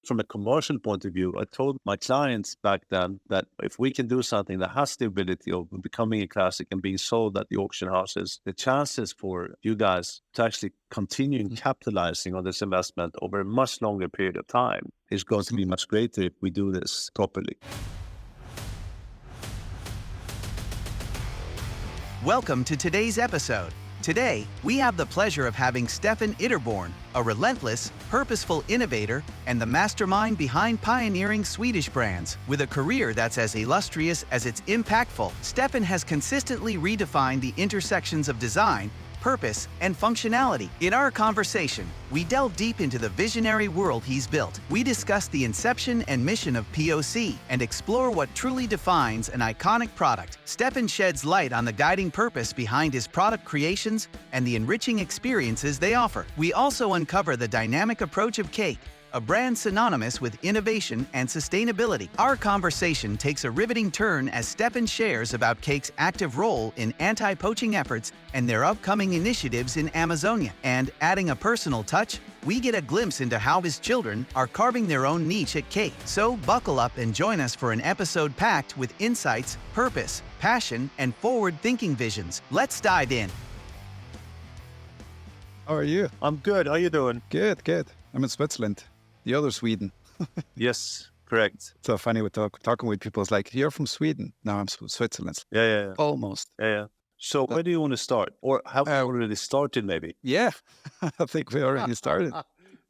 from a commercial point of view, I told my clients back then that if we can do something that has the ability of becoming a classic and being sold at the auction houses, the chances for you guys to actually continue capitalizing on this investment over a much longer period of time is going to be much greater if we do this properly. Welcome to today's episode. Today, we have the pleasure of having Stefan Ytterborn, a relentless, purposeful innovator and the mastermind behind pioneering Swedish brands. With a career that's as illustrious as it's impactful, Stefan has consistently redefined the intersections of design, purpose, and functionality. In our conversation, we delve deep into the visionary world he's built. We discuss the inception and mission of POC and explore what truly defines an iconic product. Stefan sheds light on the guiding purpose behind his product creations and the enriching experiences they offer. We also uncover the dynamic approach of Cake, a brand synonymous with innovation and sustainability. Our conversation takes a riveting turn as Stefan shares about Cake's active role in anti-poaching efforts and their upcoming initiatives in Amazonia. And adding a personal touch, we get a glimpse into how his children are carving their own niche at Cake. So buckle up and join us for an episode packed with insights, purpose, passion, and forward-thinking visions. Let's dive in. How are you? I'm good. How you doing? Good. I'm in Switzerland, the other Sweden. Yes, correct. It's so funny with talking with people. It's like, you're from Sweden. No, I'm Switzerland. Yeah. Almost. Yeah. So where do you want to start? Or have we already started maybe? Yeah, I think we already started.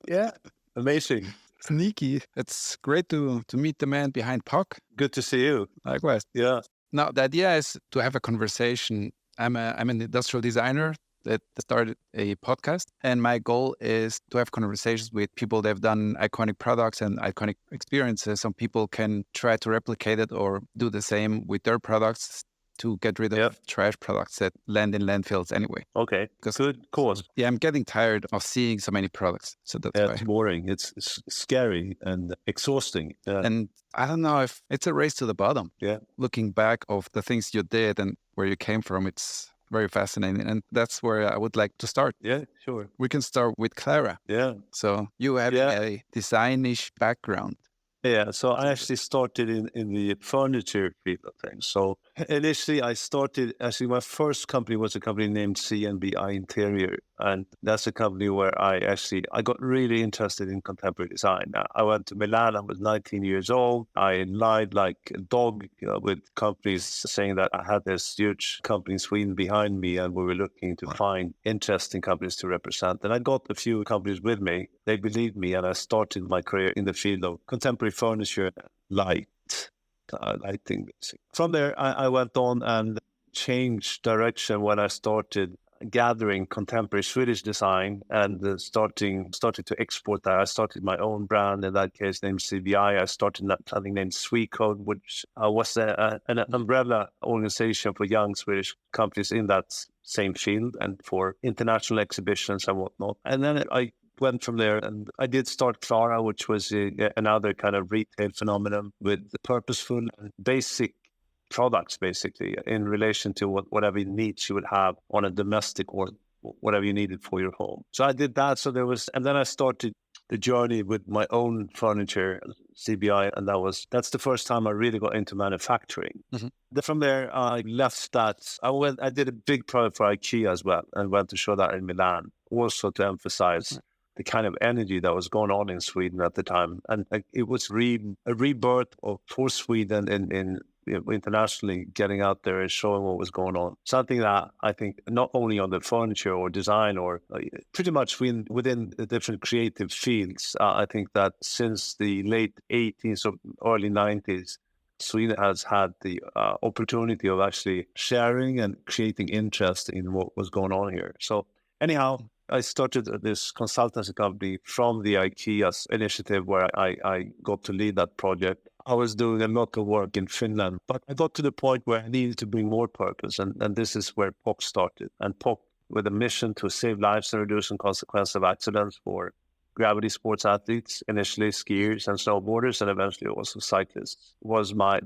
Yeah, amazing. Sneaky. It's great to meet the man behind POC. Good to see you. Likewise. Yeah. Now, the idea is to have a conversation. I'm an industrial designer that started a podcast, and my goal is to have conversations with people that have done iconic products and iconic experiences. Some people can try to replicate it or do the same with their products to get rid of trash products that land in landfills anyway. Okay, good cause. Yeah, I'm getting tired of seeing so many products. So that's why. It's boring. It's scary and exhausting. And I don't know if it's a race to the bottom. Yeah. Looking back of the things you did and where you came from, it's very fascinating. And that's where I would like to start. Yeah, sure. We can start with Clara. Yeah. So you have a designish background. Yeah, so I actually started in the furniture field of things. So initially my first company was a company named CNBI Interior. And that's a company where I got really interested in contemporary design. I went to Milan. I was 19 years old. I lied like a dog with companies saying that I had this huge company in Sweden behind me and we were looking to find interesting companies to represent. And I got a few companies with me. They believed me and I started my career in the field of contemporary furniture, lighting. From there, I went on and changed direction when I started gathering contemporary Swedish design and starting to export that. I started my own brand, in that case named CBI. I started something named Swecode, which was an umbrella organization for young Swedish companies in that same field and for international exhibitions and whatnot. And then I went from there and I did start Clara, which was another kind of retail phenomenon with purposeful and basic products, basically, in relation to whatever needs you would have on a domestic or whatever you needed for your home. So I did that. And then I started the journey with my own furniture, CBI, and that's the first time I really got into manufacturing. Mm-hmm. Then from there, I left that. I did a big product for IKEA as well, and went to show that in Milan, also to emphasize the kind of energy that was going on in Sweden at the time, and it was a rebirth for Sweden in internationally getting out there and showing what was going on. Something that I think not only on the furniture or design or pretty much within the different creative fields, I think that since the late 80s or early 90s, Sweden has had the opportunity of actually sharing and creating interest in what was going on here. So anyhow, I started this consultancy company from the IKEA's initiative where I got to lead that project. I was doing a lot of work in Finland, but I got to the point where I needed to bring more purpose. And this is where POC started. And POC, with a mission to save lives and reduce the consequence of accidents for gravity sports athletes, initially skiers and snowboarders, and eventually also cyclists. Was my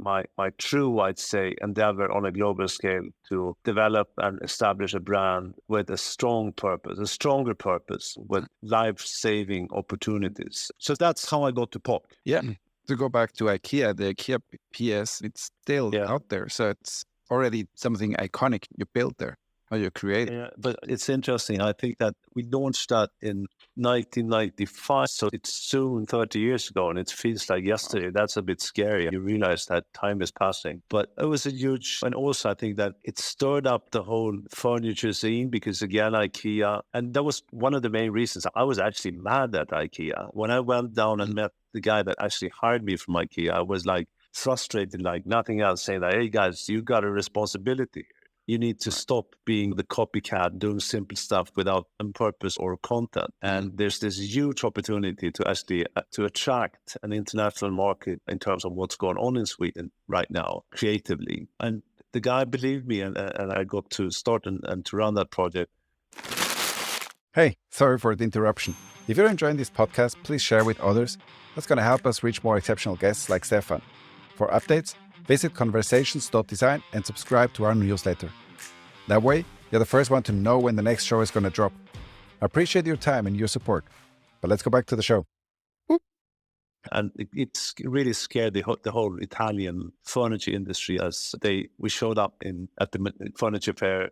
true, I'd say, endeavor on a global scale to develop and establish a brand with a strong purpose, a stronger purpose, with life-saving opportunities. So that's how I got to POC. Yeah. To go back to IKEA, the IKEA PS, it's still out there. So it's already something iconic you built there, or you created. Yeah, but it's interesting. I think that we launched that in 1995. So it's soon 30 years ago, and it feels like yesterday. That's a bit scary. You realize that time is passing. But it was a huge, and also I think that it stirred up the whole furniture scene because, again, IKEA, and that was one of the main reasons. I was actually mad at IKEA. When I went down and met the guy that actually hired me from IKEA, I was like frustrated like nothing else, saying that, hey guys, you got a responsibility. You need to stop being the copycat, doing simple stuff without purpose or content. And there's this huge opportunity to actually to attract an international market in terms of what's going on in Sweden right now, creatively. And the guy believed me, and I got to start and to run that project. Hey, sorry for the interruption. If you're enjoying this podcast, please share with others. That's going to help us reach more exceptional guests like Stefan. For updates, visit conversations.design and subscribe to our newsletter. That way, you're the first one to know when the next show is going to drop. I appreciate your time and your support. But let's go back to the show. And it's really scared the whole Italian furniture industry as we showed up at the furniture fair.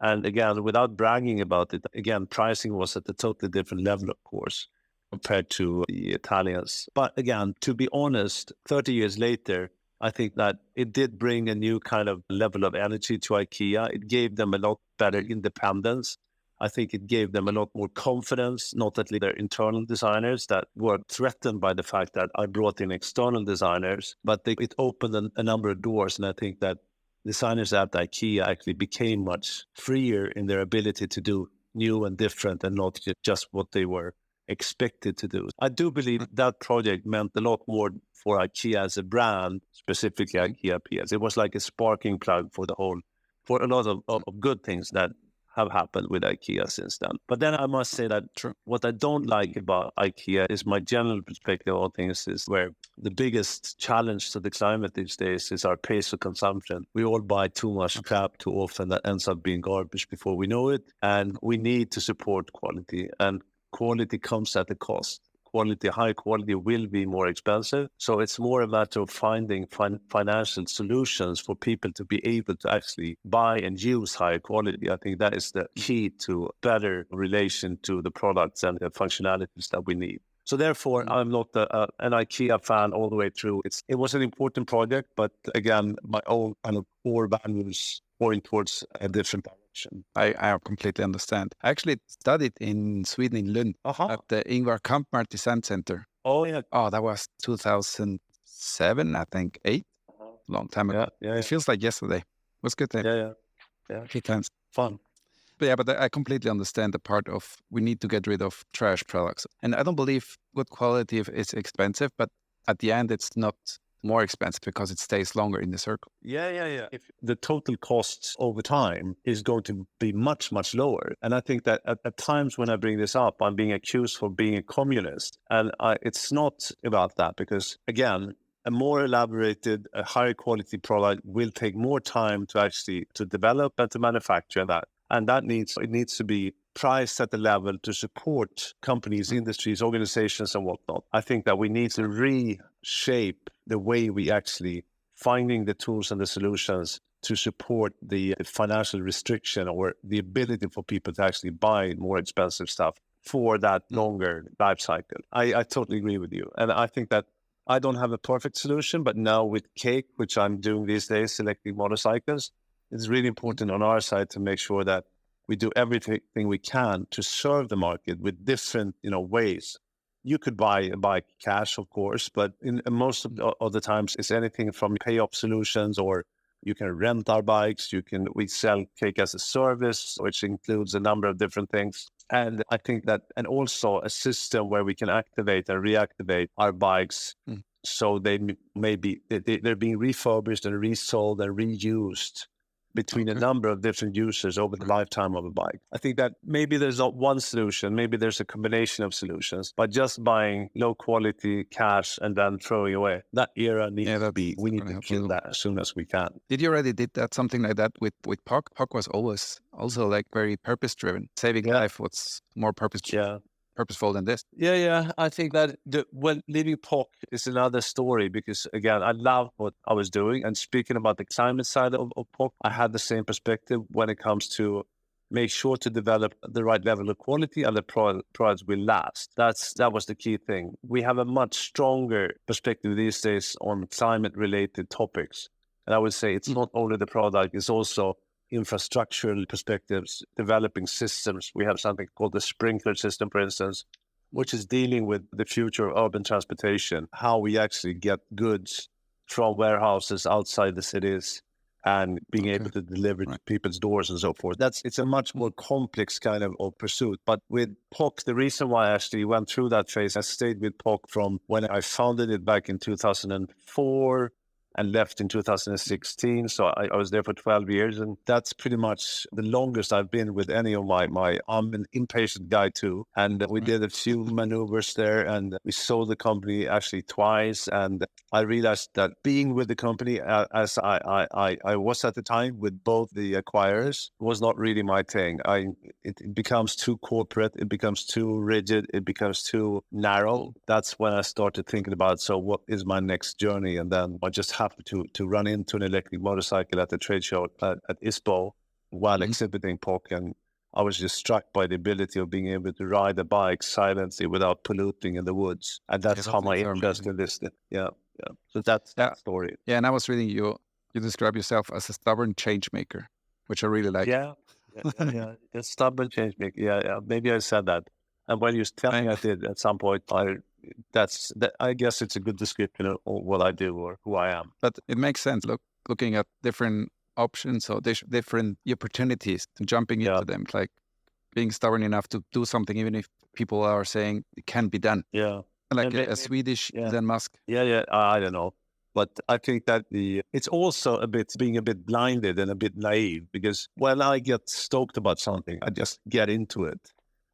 And again, without bragging about it, again, pricing was at a totally different level, of course, compared to the Italians. But again, to be honest, 30 years later, I think that it did bring a new kind of level of energy to IKEA. It gave them a lot better independence. I think it gave them a lot more confidence, not at least their internal designers that were threatened by the fact that I brought in external designers, but it opened a number of doors. And I think that designers at IKEA actually became much freer in their ability to do new and different and not just what they were expected to do. I do believe that project meant a lot more for IKEA as a brand, specifically IKEA PS. It was like a sparking plug for a lot of good things that have happened with IKEA since then. But then I must say that what I don't like about IKEA is my general perspective on things is where the biggest challenge to the climate these days is our pace of consumption. We all buy too much crap too often that ends up being garbage before we know it. And we need to support quality, and quality comes at a cost. High quality will be more expensive. So it's more a matter of finding financial solutions for people to be able to actually buy and use higher quality. I think that is the key to better relation to the products and the functionalities that we need. So therefore, I'm not an IKEA fan all the way through. It was an important project, but again, my own kind of core values point towards a different direction. I completely understand. I actually studied in Sweden, in Lund, at the Ingvar Kamprad Design Center. Oh, yeah. Oh, that was 2007, I think, 8. Long time ago. Yeah. It feels like yesterday. It was good time. Yeah. 3 times. Fun. But I completely understand the part of we need to get rid of trash products. And I don't believe good quality is expensive, but at the end, it's not more expensive because it stays longer in the circle. Yeah. If the total cost over time is going to be much, much lower. And I think that at times when I bring this up, I'm being accused for being a communist. And it's not about that because, again, a more elaborated, a higher quality product will take more time to develop and to manufacture that. And it needs to be priced at the level to support companies, industries, organizations, and whatnot. I think that we need to reshape the way we actually finding the tools and the solutions to support the financial restriction or the ability for people to actually buy more expensive stuff for that longer life cycle. I totally agree with you. And I think that I don't have a perfect solution, but now with Cake, which I'm doing these days, selecting motorcycles, it's really important on our side to make sure that we do everything we can to serve the market with different, ways. You could buy cash, of course, but in most of the times, it's anything from pay-up solutions, or you can rent our bikes. We sell Cake as a service, which includes a number of different things. And I think that, and also a system where we can activate and reactivate our bikes. So they're being refurbished and resold and reused between a number of different users over the lifetime of a bike. I think that maybe there's not one solution, maybe there's a combination of solutions, but just buying low quality cash and then throwing away, that era needs to be, we need to kill that as soon as we can. Did you already did that, something like that with POC? POC was always also like very purpose driven. Saving life was more purposeful than this. Yeah. I think that when leaving POC is another story, because again, I love what I was doing. And speaking about the climate side of POC, I had the same perspective when it comes to make sure to develop the right level of quality and the products will last. That was the key thing. We have a much stronger perspective these days on climate related topics. And I would say it's not only the product, it's also infrastructural perspectives, developing systems. We have something called the sprinkler system, for instance, which is dealing with the future of urban transportation, how we actually get goods from warehouses outside the cities and being able to deliver to people's doors and so forth. It's a much more complex kind of pursuit. But with POC, the reason why I actually went through that phase, I stayed with POC from when I founded it back in 2004 and left in 2016. So I was there for 12 years. And that's pretty much the longest I've been with any of my I'm an impatient guy too. And we did a few maneuvers there and we sold the company actually twice. And I realized that being with the company as I was at the time with both the acquirers was not really my thing. It becomes too corporate. It becomes too rigid. It becomes too narrow. That's when I started thinking about, so what is my next journey? And then I just happened to run into an electric motorcycle at the trade show at ISPO while exhibiting POC, and I was just struck by the ability of being able to ride a bike silently without polluting in the woods, and that's how my interest in this. Yeah. So that's the story. Yeah, and I was reading you describe yourself as a stubborn change maker, which I really like. Yeah. A stubborn change maker. Yeah. Maybe I said that, and when you tell me I did at some point, I guess it's a good description of what I do or who I am. But it makes sense. Looking at different options or different opportunities and jumping into them, like being stubborn enough to do something, even if people are saying it can be done. Yeah. Like a Swedish Elon Musk. Yeah. I don't know. But I think that it's also being a bit blinded and a bit naive, because when I get stoked about something, I just get into it.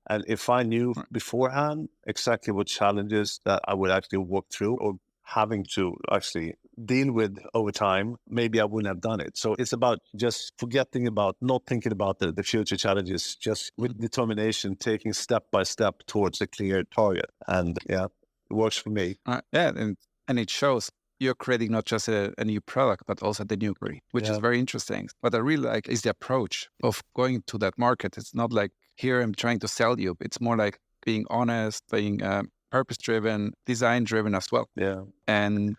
And if I knew beforehand exactly what challenges that I would actually walk through or having to actually deal with over time, maybe I wouldn't have done it. So it's about just not thinking about the future challenges, just with determination, taking step by step towards a clear target. And it works for me. And it shows you're creating not just a new product, but also the new breed, which is very interesting. What I really like is the approach of going to that market. It's not like, here I'm trying to sell you. It's more like being honest, being purpose-driven, design-driven as well. Yeah. And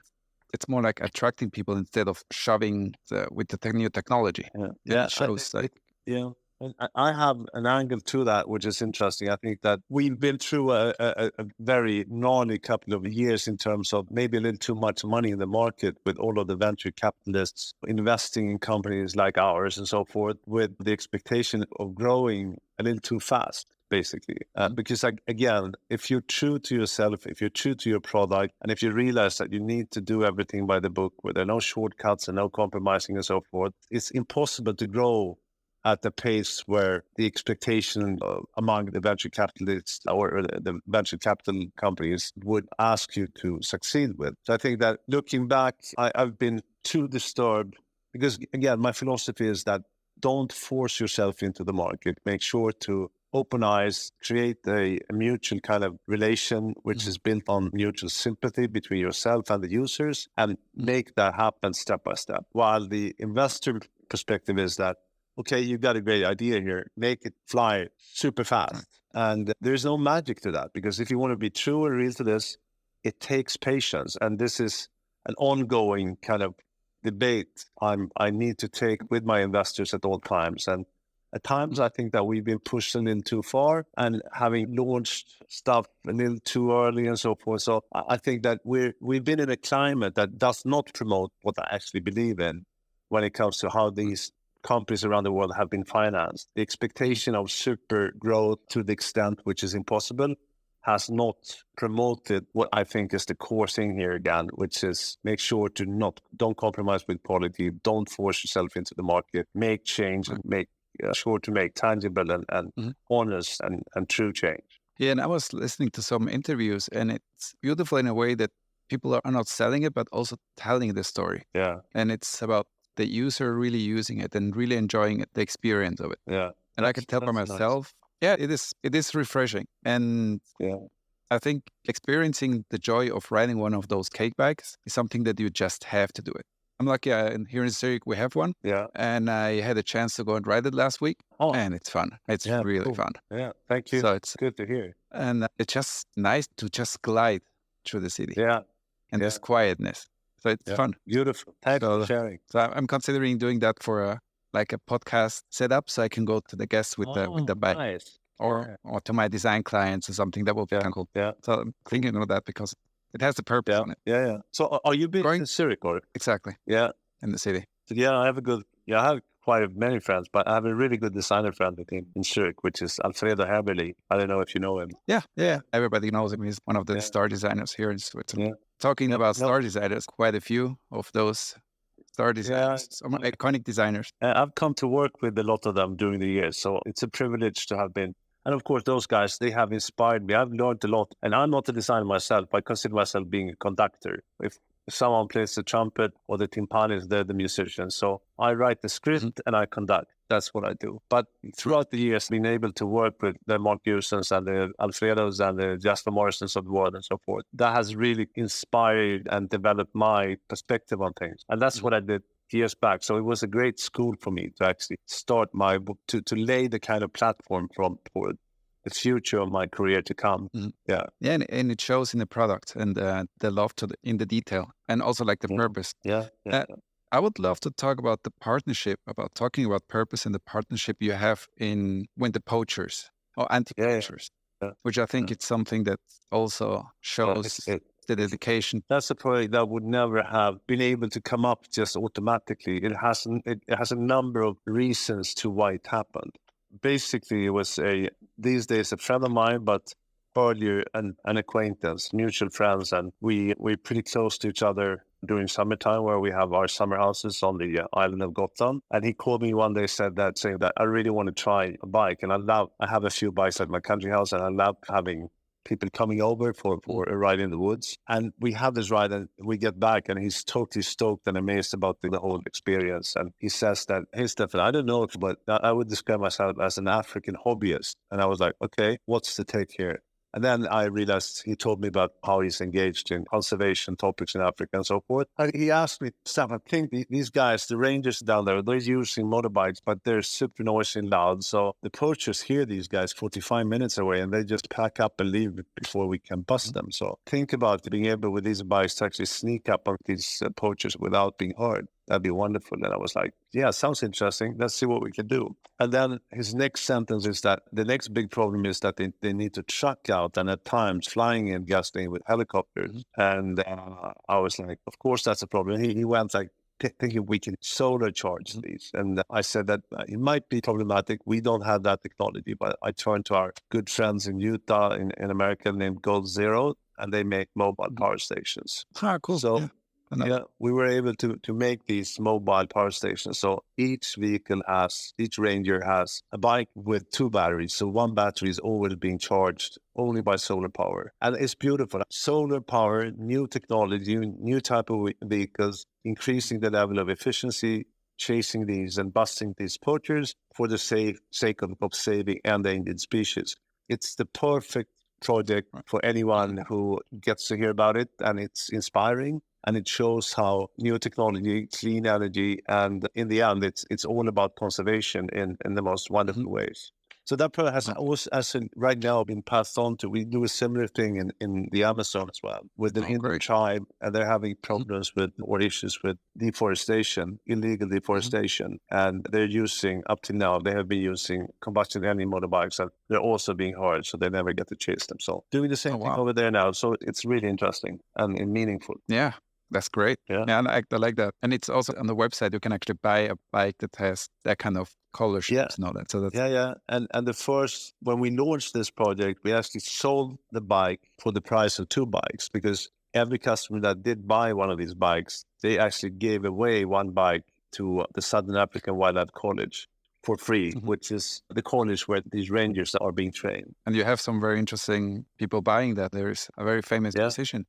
it's more like attracting people instead of shoving with the new technology. Yeah. It shows And I have an angle to that, which is interesting. I think that we've been through a very gnarly couple of years in terms of maybe a little too much money in the market with all of the venture capitalists investing in companies like ours and so forth, with the expectation of growing a little too fast, basically. Because again, if you're true to yourself, if you're true to your product, and if you realize that you need to do everything by the book, where there are no shortcuts and no compromising and so forth, it's impossible to grow at the pace where the expectation among the venture capitalists or the venture capital companies would ask you to succeed with. So I think that looking back, I've been too disturbed because, again, my philosophy is that don't force yourself into the market. Make sure to open eyes, create a mutual kind of relation, which is built on mutual sympathy between yourself and the users, and make that happen step by step. While the investor perspective is that, okay, you got a great idea here, make it fly super fast. And there's no magic to that, because if you want to be true and real to this, it takes patience. And this is an ongoing kind of debate I need to take with my investors at all times. And at times, I think that we've been pushed a little too far and having launched stuff a little too early and so forth. So I think that we've been in a climate that does not promote what I actually believe in when it comes to how these companies around the world have been financed. The expectation of super growth to the extent which is impossible has not promoted what I think is the core thing here again, which is make sure to don't compromise with quality, don't force yourself into the market, make change and make sure to make tangible and honest and true change. Yeah, and I was listening to some interviews, and it's beautiful in a way that people are not selling it, but also telling the story. Yeah. And it's about the user really using it and really enjoying it, the experience of it. Yeah. And I can tell by myself, yeah, it is refreshing. And I think experiencing the joy of riding one of those cake bikes is something that you just have to do it. I'm lucky here in Zurich we have one. Yeah. And I had a chance to go and ride it last week. Oh. And it's fun. It's really fun. Yeah, thank you. So it's good to hear. And it's just nice to just glide through the city. Yeah. And this quietness. So it's fun. Beautiful. Thanks for sharing. So I'm considering doing that for a podcast setup, so I can go to the guests with the bike. Nice. Or to my design clients or something. That will be cool. Yeah. So I'm thinking of that because it has a purpose on it. Yeah. So are you based in Zurich or? Exactly. Yeah. In the city. So I have quite many friends, but I have a really good designer friend in Zurich, which is Alfredo Heberli. I don't know if you know him. Yeah. Everybody knows him. He's one of the star designers here in Switzerland. Talking about star designers, quite a few of those star designers, some iconic designers. I've come to work with a lot of them during the years, so it's a privilege to have been. And of course, those guys, they have inspired me. I've learned a lot. And I'm not a designer myself, but I consider myself being a conductor. If someone plays the trumpet or the timpanis, they're the musicians. So I write the script and I conduct. That's what I do. But throughout the years, being able to work with the Mark Usens and the Alfredos and the Jasper Morrisons of the world and so forth, that has really inspired and developed my perspective on things. And that's what I did years back. So it was a great school for me to actually start my book, to lay the kind of platform for the future of my career to come. Yeah, and it shows in the product and the love in the detail and also like the purpose. I would love to talk about the partnership, talking about purpose and the partnership you have with the poachers or anti-poachers, which I think it's something that also shows the dedication. That's a project that would never have been able to come up just automatically. It has a number of reasons to why it happened. Basically, it was these days a friend of mine, but earlier an acquaintance, mutual friends, and we're pretty close to each other during summertime, where we have our summer houses on the island of Gotland. And he called me one day, saying that I really want to try a bike, and I have a few bikes at my country house, and I love having people coming over for a ride in the woods. And we have this ride and we get back and he's totally stoked and amazed about the whole experience. And he says that, hey, Stefan, I don't know, but I would describe myself as an African hobbyist. And I was like, okay, what's the take here? And then I realized he told me about how he's engaged in conservation topics in Africa and so forth. And he asked me, Stefan, I think these guys, the rangers down there, they're using motorbikes, but they're super noisy and loud. So the poachers hear these guys 45 minutes away and they just pack up and leave before we can bust them. So think about being able with these bikes to actually sneak up on these poachers without being heard. That'd be wonderful. And I was like, yeah, sounds interesting. Let's see what we can do. And then his next sentence is that the next big problem is that they need to truck out and at times flying in gasoline with helicopters. And I was like, of course, that's a problem. He went like, thinking we can solar charge these. And I said that it might be problematic. We don't have that technology, but I turned to our good friends in Utah, in America, named Gold Zero, and they make mobile power stations. Ah, cool. So we were able to make these mobile power stations. So each Ranger has a bike with 2 batteries. So one battery is always being charged only by solar power. And it's beautiful. Solar power, new technology, new type of vehicles, increasing the level of efficiency, chasing these and busting these poachers for the sake of saving endangered species. It's the perfect project for anyone who gets to hear about it, and it's inspiring. And it shows how new technology, clean energy, and in the end, it's all about conservation in the most wonderful ways. So that product has also, right now, been passed on to. We do a similar thing in the Amazon as well with an Indian tribe, and they're having problems or issues with deforestation, illegal deforestation, and they're using, up to now, they have been using combustion engine motorbikes, and they're also being hurt, so they never get to chase them. So doing the same thing over there now. So it's really interesting and meaningful. Yeah. That's great. Yeah. I like that. And it's also on the website, you can actually buy a bike that has that kind of color shapes and all that. So that's Yeah. And the first, when we launched this project, we actually sold the bike for the price of 2 bikes, because every customer that did buy one of these bikes, they actually gave away 1 bike to the Southern African Wildlife College for free, which is the college where these rangers are being trained. And you have some very interesting people buying that. There's a very famous musician.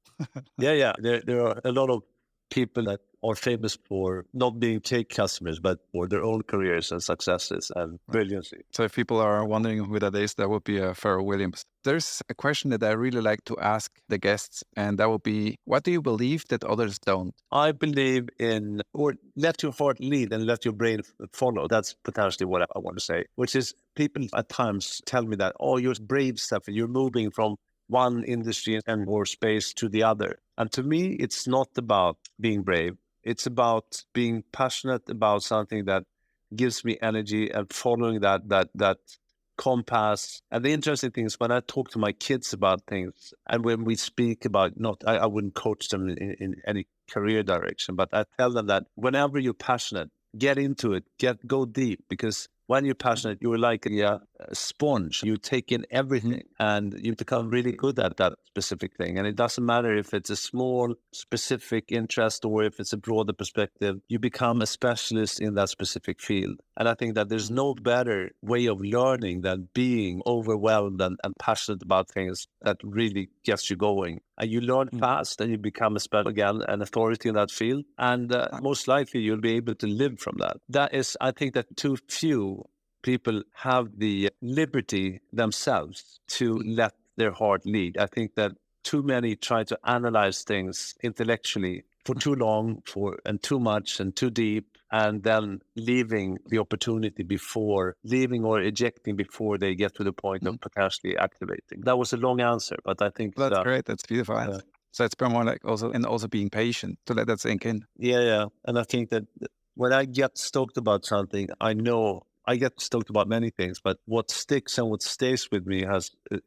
Yeah. There are a lot of people that are famous for not being cake customers, but for their own careers and successes and brilliancy. So if people are wondering who that is, that would be Pharrell Williams. There's a question that I really like to ask the guests, and that would be, what do you believe that others don't? I believe in, or let your heart lead and let your brain follow. That's potentially what I want to say, which is people at times tell me that, oh, you're brave, Stefan, you're moving from one industry and or space to the other. And to me, it's not about being brave. It's about being passionate about something that gives me energy and following that compass. And the interesting thing is when I talk to my kids about things, and when we speak about, I wouldn't coach them in any career direction, but I tell them that whenever you're passionate, get into it, go deep, because when you're passionate, you're like a sponge. You take in everything and you become really good at that specific thing. And it doesn't matter if it's a small, specific interest or if it's a broader perspective, you become a specialist in that specific field. And I think that there's no better way of learning than being overwhelmed and passionate about things that really gets you going. And you learn fast and you become an authority in that field. And most likely you'll be able to live from that. That is, I think that too few people have the liberty themselves to let their heart lead. I think that too many try to analyze things intellectually for too long, and too much and too deep, and then leaving the opportunity before ejecting before they get to the point of potentially activating. That was a long answer, but I think that's great. That's beautiful. So it's more like also being patient to let that sink in. Yeah. And I think that when I get stoked about something, I know I get stoked about many things, but what sticks and what stays with me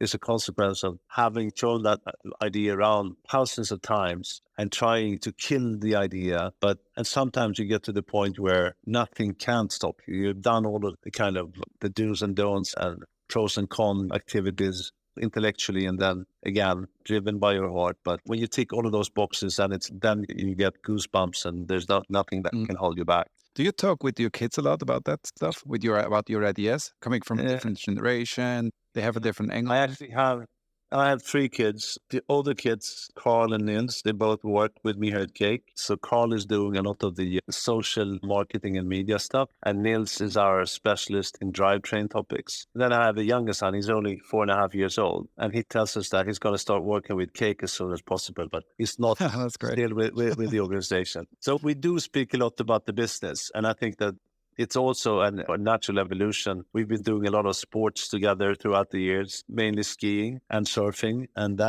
is a consequence of having thrown that idea around thousands of times and trying to kill the idea. And sometimes you get to the point where nothing can stop you. You've done all of the do's and don'ts and pros and cons activities intellectually, and then again driven by your heart. But when you tick all of those boxes, and then you get goosebumps, and there's nothing that can hold you back. Do you talk with your kids a lot about that stuff? About your ideas coming from a different generation? They have a different angle. I have 3 kids. The older kids, Carl and Nils, they both work with me here at Cake. So Carl is doing a lot of the social marketing and media stuff, and Nils is our specialist in drivetrain topics. Then I have a younger son. He's only 4.5 years old, and he tells us that he's going to start working with Cake as soon as possible, but he's not still with the organization. So we do speak a lot about the business, and I think that it's also a natural evolution. We've been doing a lot of sports together throughout the years, mainly skiing and surfing. And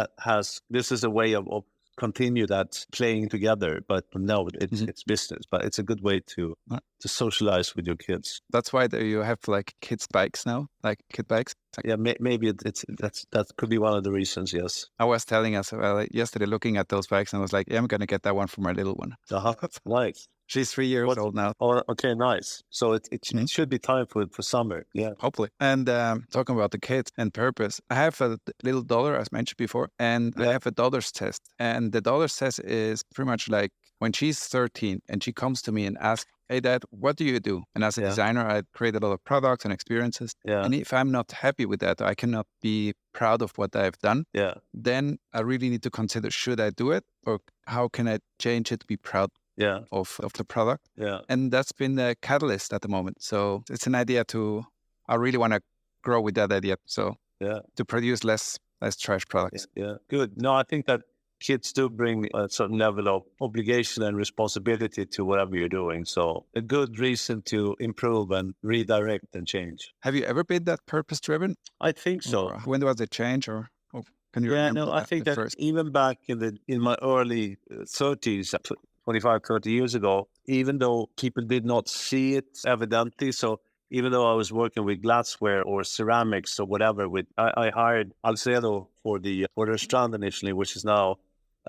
this is a way of continue that playing together. But no, it's business, but it's a good way to socialize with your kids. That's why you have like kids bikes now, like kid bikes. Yeah, maybe that could be one of the reasons. Yes, I was telling us yesterday, looking at those bikes, and I was like, yeah, I'm gonna get that one for my little one. Nice. She's 3 years old now. Oh, okay, nice. So it should be time for summer. Yeah, hopefully. And talking about the kids and purpose, I have a little daughter, as mentioned before, and I have a daughter's test. And the daughter's test is pretty much like when she's 13 and she comes to me and asks, hey, Dad, what do you do? And as a designer, I create a lot of products and experiences. Yeah. And if I'm not happy with that, I cannot be proud of what I've done. Yeah. Then I really need to consider, should I do it? Or how can I change it to be proud of the product? Yeah. And that's been the catalyst at the moment. So it's an idea I really want to grow with that idea. So to produce less trash products. Yeah. Good. No, I think that kids do bring a certain level of obligation and responsibility to whatever you're doing. So a good reason to improve and redirect and change. Have you ever been that purpose-driven? I think so. Or when was it change? Or can you remember I think that first? Even back in my early 30s, 25, 30 years ago, even though people did not see it evidently, so even though I was working with glassware or ceramics or whatever, I hired Alcedo for the Strand initially, which is now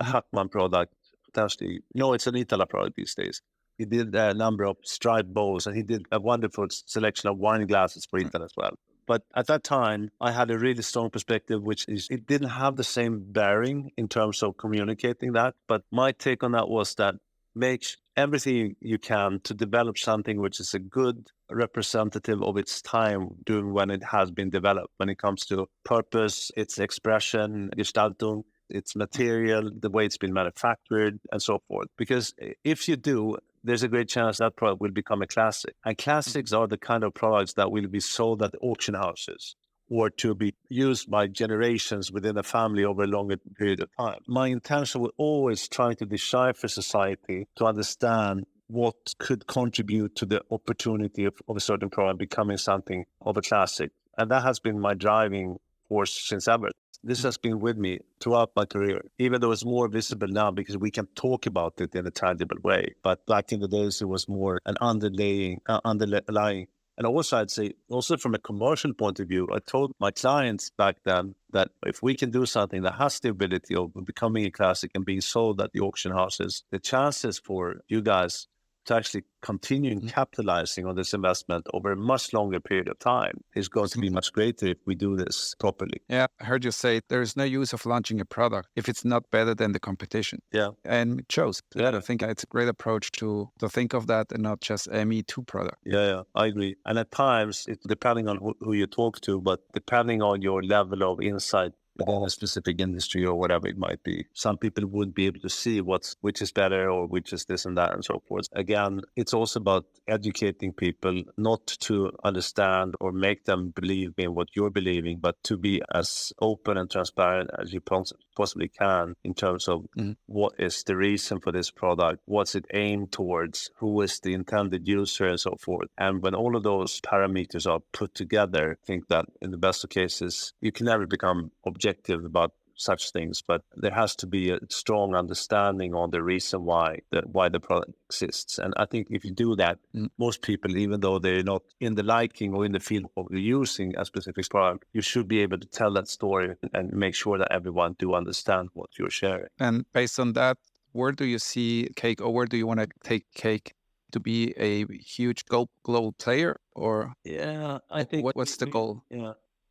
a Hackman product potentially, no, it's an Itala product these days. He did a number of striped bowls, and he did a wonderful selection of wine glasses for Itala as well. But at that time, I had a really strong perspective, which is it didn't have the same bearing in terms of communicating that. But my take on that was that make everything you can to develop something which is a good representative of its time during when it has been developed, when it comes to purpose, its expression, Gestaltung, its material, the way it's been manufactured, and so forth. Because if you do, there's a great chance that product will become a classic. And classics are the kind of products that will be sold at auction houses or to be used by generations within a family over a longer period of time. My intention was always try to decipher society to understand what could contribute to the opportunity of a certain product becoming something of a classic. And that has been my driving force since ever. This has been with me throughout my career, even though it's more visible now because we can talk about it in a tangible way. But back in the days, it was more an underlying. And also, I'd say, also from a commercial point of view, I told my clients back then that if we can do something that has the ability of becoming a classic and being sold at the auction houses, the chances for you guys to actually continue capitalizing on this investment over a much longer period of time is going to be much greater if we do this properly. Yeah, I heard you say there is no use of launching a product if it's not better than the competition. Yeah. And it shows. Yeah. I think it's a great approach to think of that and not just a Me Too product. Yeah, I agree. And at times, it's depending on who you talk to, but depending on your level of insight within a specific industry or whatever it might be, some people wouldn't be able to see which is better or which is this and that and so forth. Again, it's also about educating people not to understand or make them believe in what you're believing, but to be as open and transparent as you possibly can in terms of what is the reason for this product, what's it aimed towards, who is the intended user and so forth. And when all of those parameters are put together, I think that in the best of cases, you can never become objective about such things, but there has to be a strong understanding on the reason why the product exists. And I think if you do that, most people, even though they're not in the liking or in the field of using a specific product, you should be able to tell that story and make sure that everyone do understand what you're sharing. And based on that, where do you see Cake, or where do you want to take Cake to be a huge global player? Or I think what's the goal?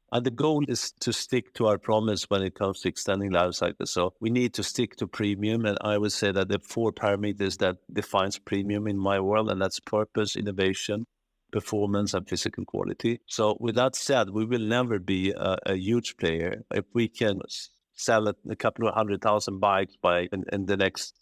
And the goal is to stick to our promise when it comes to extending life cycles. So we need to stick to premium. And I would say that the 4 parameters that defines premium in my world, and that's purpose, innovation, performance, and physical quality. So with that said, we will never be a huge player. If we can sell a couple of 100,000 bikes in the next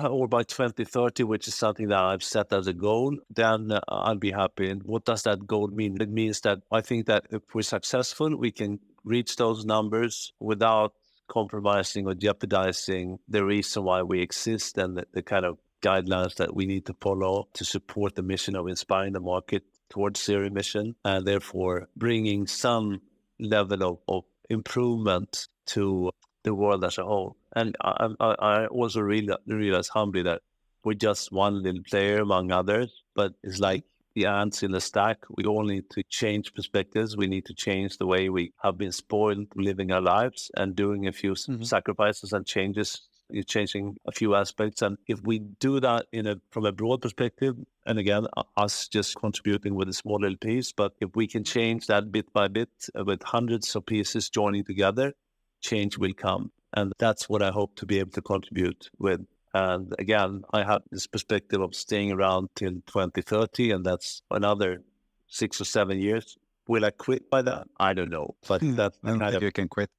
or by 2030, which is something that I've set as a goal, then I'll be happy. And what does that goal mean? It means that I think that if we're successful, we can reach those numbers without compromising or jeopardizing the reason why we exist and the kind of guidelines that we need to follow to support the mission of inspiring the market towards zero emission, and therefore bringing some level of improvement to the world as a whole. And I also realize humbly that we're just one little player among others, but it's like the ants in the stack. We all need to change perspectives. We need to change the way we have been spoiled living our lives and doing a few sacrifices and changes, changing a few aspects. And if we do that from a broad perspective, and again, us just contributing with a small little piece, but if we can change that bit by bit with hundreds of pieces joining together, change will come. And that's what I hope to be able to contribute with. And again, I have this perspective of staying around till 2030, and that's another 6 or 7 years. Will I quit by that? I don't know. But that's I don't think you can quit.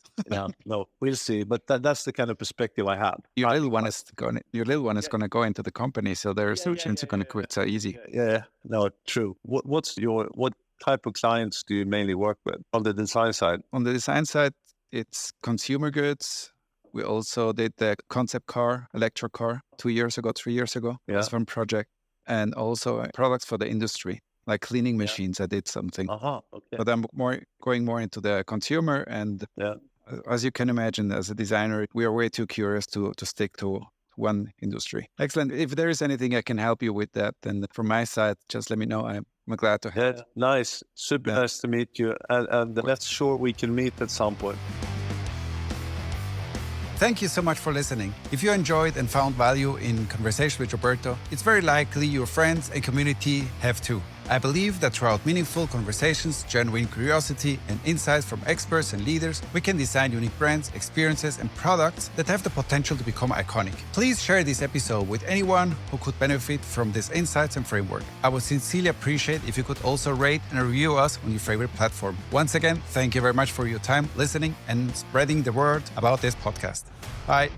No, we'll see. But that's the kind of perspective I have. Your little one is going to go into the company, so there's no chance you're going to quit so easy. No, true. What type of clients do you mainly work with on the design side? On the design side, it's consumer goods. We also did the concept car, electric car, 3 years ago. It's from project. And also products for the industry, like cleaning machines. I did something. Okay. But I'm going more into the consumer. And as you can imagine, as a designer, we are way too curious to stick to one industry. Excellent. If there is anything I can help you with that, then from my side, just let me know. I'm glad to help. Nice. Super nice to meet you. And let's sure we can meet at some point. Thank you so much for listening. If you enjoyed and found value in conversation with Roberto, it's very likely your friends and community have too. I believe that throughout meaningful conversations, genuine curiosity, and insights from experts and leaders, we can design unique brands, experiences, and products that have the potential to become iconic. Please share this episode with anyone who could benefit from these insights and framework. I would sincerely appreciate if you could also rate and review us on your favorite platform. Once again, thank you very much for your time listening and spreading the word about this podcast. Bye.